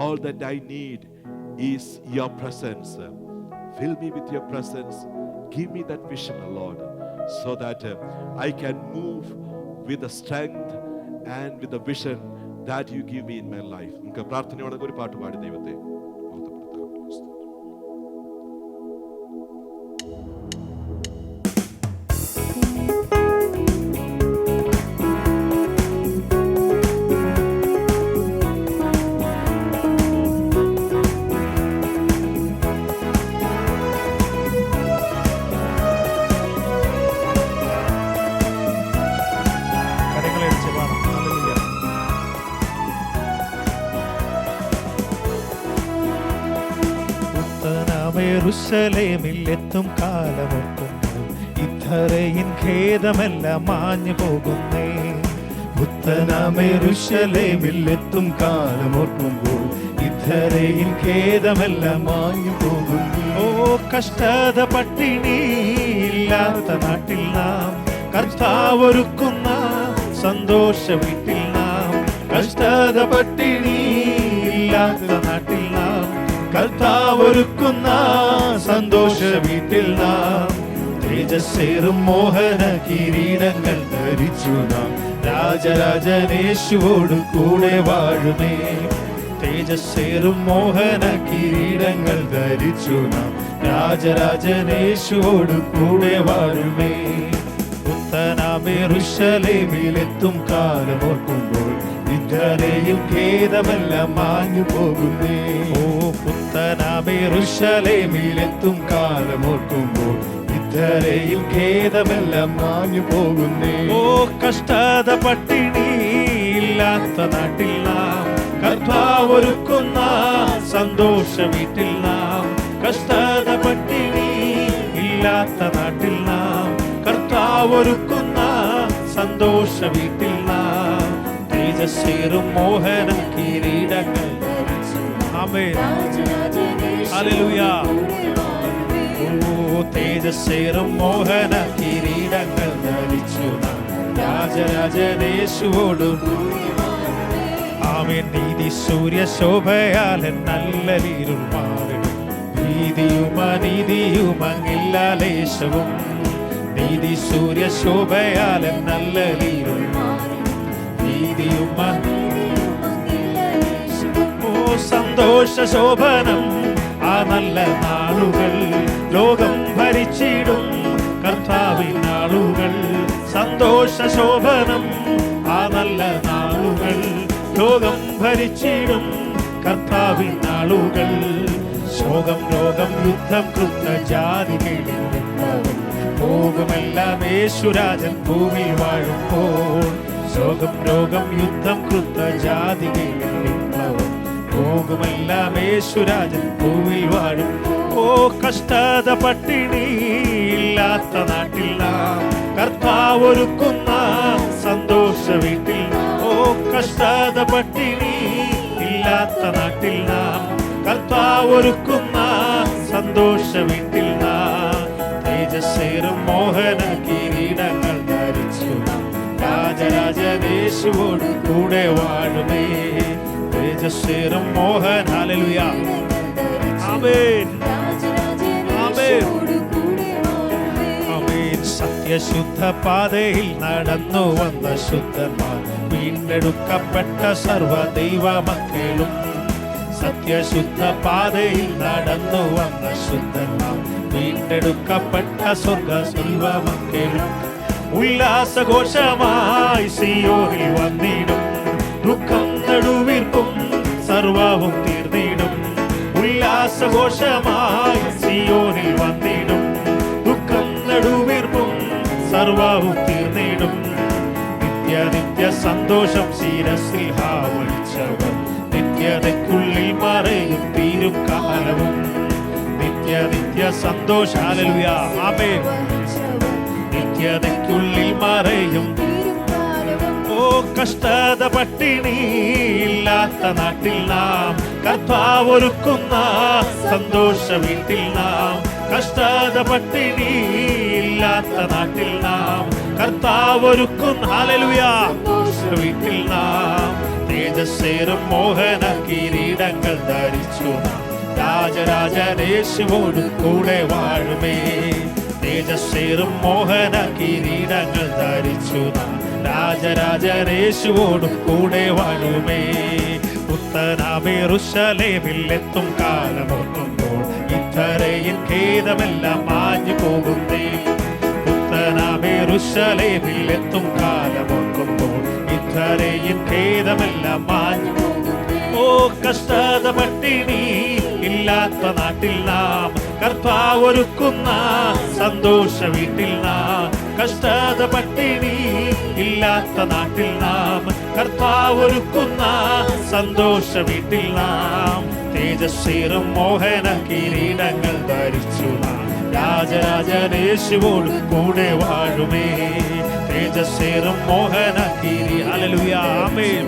all that I need is your presence. Fill me with your presence. Give me that vision, O Lord, so that I can move with the strength and with the vision that you give me in my life. നമുക്ക് പ്രാർത്ഥനയോടെ ഒരു പാട്ട് പാടി ദൈവത്തെ യെരൂശലേമിൽ എത്തും കാലമോർക്കുമ്പോൾ ഇത്തറയിൻ ഖേദമെല്ലാം മാഞ്ഞു പോകുന്നേ. പുത്തനാമേരുശലേമിൽ എത്തും കാലമോർക്കുമ്പോൾ ഇത്തറയിൻ ഖേദമെല്ലാം മാഞ്ഞു പോകുന്നു. ഓ കഷ്ടത പട്ടിണി ഇല്ലാത്ത നാട്ടിൽ നാം കർത്താവൊരുക്കുന്ന സന്തോഷ വീട്ടിൽ നാം. കഷ്ടത പട്ടിണി ഇല്ലാത്ത നാട്ടിൽ നാം കർത്താവൊരുക്കുന്ന സന്തോഷ വീട്ടിൽ നാം. തേജസ്സേറും മോഹന കിരീടങ്ങൾ ധരിച്ചു നാം രാജരാജനേശുവോട് കൂടെ വാഴുമേ. തേജസ്സേറും മോഹന കിരീടങ്ങൾ ധരിച്ചു നാം രാജരാജനേശുവോട് കൂടെ വാഴുമേ. പുത്തനാമേറുശലേമിലെത്തും കാലമോർക്കുമ്പോൾ ഇത്തറയിൽ ഖേദമെല്ലാം മാഞ്ഞു പോകുന്നേ. ഓ പുത്തനാമേറുശലേമിലെത്തും കാലമോർക്കുമ്പോൾ ഇത്തറയിൽ ഖേദമെല്ലാം മാഞ്ഞു പോകുന്നേ. ഓ കഷ്ടത പട്ടിണി ഇല്ലാത്ത നാട്ടിൽ നാം കർത്താവൊരുക്കുന്ന സന്തോഷ വീട്ടിൽ നാം. കഷ്ടത പട്ടിണി ഇല്ലാത്ത നാട്ടിൽ നാം കർത്താവൊരുക്കുന്ന സന്തോഷ വീട്ടിൽ നാം. തേജസ്സേറും മോഹന കിരീടങ്ങൾ. ആമേൻ. ഹല്ലേലൂയ. ഓ തേജസ്സേറും മോഹന കിരീടങ്ങൾ ധരിച്ചു നാം രാജരാജനേശുവോടു ആമേൻ. നീതി സൂര്യ ശോഭയാൽ നല്ല ഇരുൾ മാറിടും. ഭീതിയും അനീതിയും അങ്ങില്ല ലേശവും. നീതി സൂര്യ ശോഭയാൽ നല്ല ഇരുൾ ഭീതിയും ഓ സന്തോഷ ശോഭനം ആ നല്ല നാളുകൾ. ലോകം ഭരിച്ചിടും കർത്താവിൻ നാളുകൾ. സന്തോഷ ശോഭനം ആ നല്ല നാളുകൾ. ലോകം ഭരിച്ചിടും കർത്താവിൻ നാളുകൾ. ശോകം രോഗം യുദ്ധം കൃത്ത ജാതികളിൽ പോകുമെല്ലാം യേശുരാജൻ ഭൂമിയിൽ വാഴുമ്പോൾ. ശോകം രോഗം യുദ്ധം കൃത്ത ജാതികളിൽ പോകുമെല്ലാം യേശുരാജൻ ഭൂമിയിൽ വാഴും. ഓ കഷ്ടത പട്ടിണി ഇല്ലാത്ത നാട്ടിൽ നാം കർത്താവ് ഒരുക്കുന്ന സന്തോഷ വീട്ടിൽ. ഓ കഷ്ടത പട്ടിണി ഇല്ലാത്ത നാട്ടിൽ നാം കർത്താവ് ഒരുക്കുന്ന സന്തോഷ വീട്ടിൽ നാം തേജസ്സേറും മോഹന കിരീടങ്ങൾ ധരിച്ചു രാജരാജനേശുവോട് കൂടെ വാഴുമേ. തേജസ്സേറും മോഹൻ ഹല്ലേലൂയ ആമേൻ ആമേൻ ആമേൻ. സത്യശുദ്ധ പാതയിൽ നടന്നു വന്ന ശുദ്ധന്മാർ വീണ്ടെടുക്കപ്പെട്ട സർവ ദൈവ മക്കളും. സത്യശുദ്ധ പാതയിൽ നടന്നു വന്ന ശുദ്ധന്മാർ വീണ്ടെടുക്കപ്പെട്ട സ്വർഗ ദൈവ മക്കളും. ഉല്ലാസഘോഷമായി സിയോനിൽ വന്നിടും. ദുഃഖം നടുവീർപ്പും സർവവും തീർന്നിടും. ഉല്ലാസഘോഷമായി സിയോനിൽ വന്നിടും. ദുഃഖം നടുവീർപ്പും സർവവും തീർന്നിടും. നിത്യ സന്തോഷം ശിരസിൽ ഹാവളിച്ചവർ നിത്യതയ്ക്കുള്ളിൽ മറയും തീരും കാലവും. നിത്യ സന്തോഷ ഹല്ലേലൂയ ആമേൻ. നിത്യതയ്ക്കുള്ളിൽ മറയും. ഓ കഷ്ടത പട്ടിണി ഇല്ലാത്ത നാട്ടിൽ നാം കർത്താവ് ഒരുക്കുന്ന സന്തോഷ വീട്ടിൽ നാം. കഷ്ടത പട്ടിണി ഇല്ലാത്ത നാട്ടിൽ നാം കർത്താവ് ഒരുക്കുന്ന ഹല്ലേലൂയ വീട്ടിൽ നാം തേജസ്സേറും മോഹന കിരീടങ്ങൾ ധരിച്ചു നാം രാജരാജനേശുവോട് കൂടെ വാഴുമേ. തേജസ്സേറും മോഹന കിരീടങ്ങൾ ധരിച്ചു നാം രാജരാജനേശുവോട് കൂടെ വാഴുമേ. പുത്തനാം യെരൂശലേമിൽ എത്തും കാലമോർക്കുമ്പോൾ ഇത്തരയിൽ ഖേദമെല്ലാം മാഞ്ഞു പോകുന്നേ. പുത്തനാം യെരൂശലേമിൽ എത്തും കാലമോർക്കുമ്പോൾ ഇത്തരയിൽ ഖേദമെല്ലാം മാഞ്ഞു. ഓ കഷ്ടത പട്ടിണി ഇല്ലാത്ത നാട്ടിൽ നാം കർത്താവ് ഒരുക്കുന്ന സന്തോഷ വീട്ടിൽ നാം. കഷ്ടത പട്ടിണി ഇല്ലാത്ത നാട്ടിൽ നാം കർത്താവ് ഒരുക്കുന്ന സന്തോഷ വീട്ടിൽ നാം തേജസ്സേറും മോഹന കിരീടങ്ങൾ ധരിച്ചു നാം രാജരാജനേശുവോട് കൂടെ വാഴുമേ. തേജസ്സേറും മോഹന കിരീ ഹല്ലേലൂയ ആമേൻ.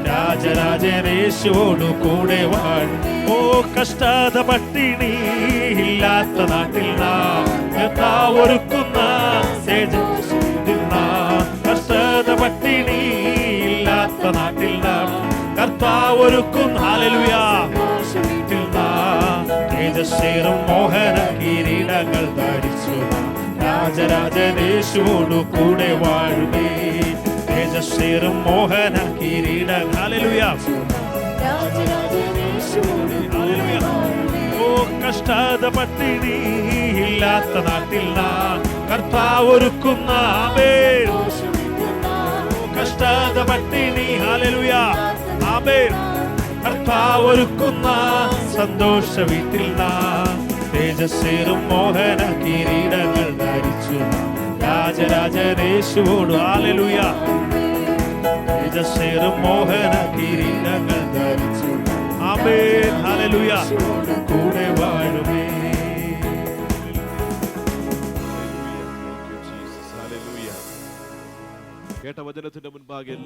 രാജരാജനേശുവോട് കൂടെ വാഴും. ഓ കഷ്ടത പട്ടിണി ഇല്ലാത്ത നാട്ടിൽ നാം കർത്താവ് ഒരുക്കുന്ന കഷ്ടത പട്ടിണി ഇല്ലാത്ത നാട്ടിൽ നാം കർത്താവ് ഒരുക്കുന്ന ഹല്ലേലൂയ തേജസ്സേറും മോഹന കിരീടങ്ങൾ ധരിച്ചു രാജരാജനേശുവോട് കൂടെ വാഴുമേ. തേജസ്സേറും മോഹന കിരീടങ്ങൾ ഹല്ലേലൂയ ഹല്ലേലൂയ. ഓ കഷ്ടത പട്ടിണി ഇല്ലാത്ത നാട്ടിൽ നാം കർത്താവ് ഒരുക്കുന്ന ആമേൻ. കഷ്ടത പട്ടിണി ഹല്ലേലൂയ ആമേൻ. കർത്താവ് ഒരുക്കുന്ന സന്തോഷ വീട്ടിൽ നാം തേജസ്സേറും മോഹന കിരീടങ്ങൾ ധരിച്ചു രാജരാജനേശുവോട് ഹല്ലേലൂയ. തേജസ്സേറും മോഹന കിരീടങ്ങൾ ധരിച്ചു ആമേൻ ഹല്ലേലൂയ കൂടെ വാഴുമേ. കേട്ട വചനത്തിന്റെ മുൻപാകെ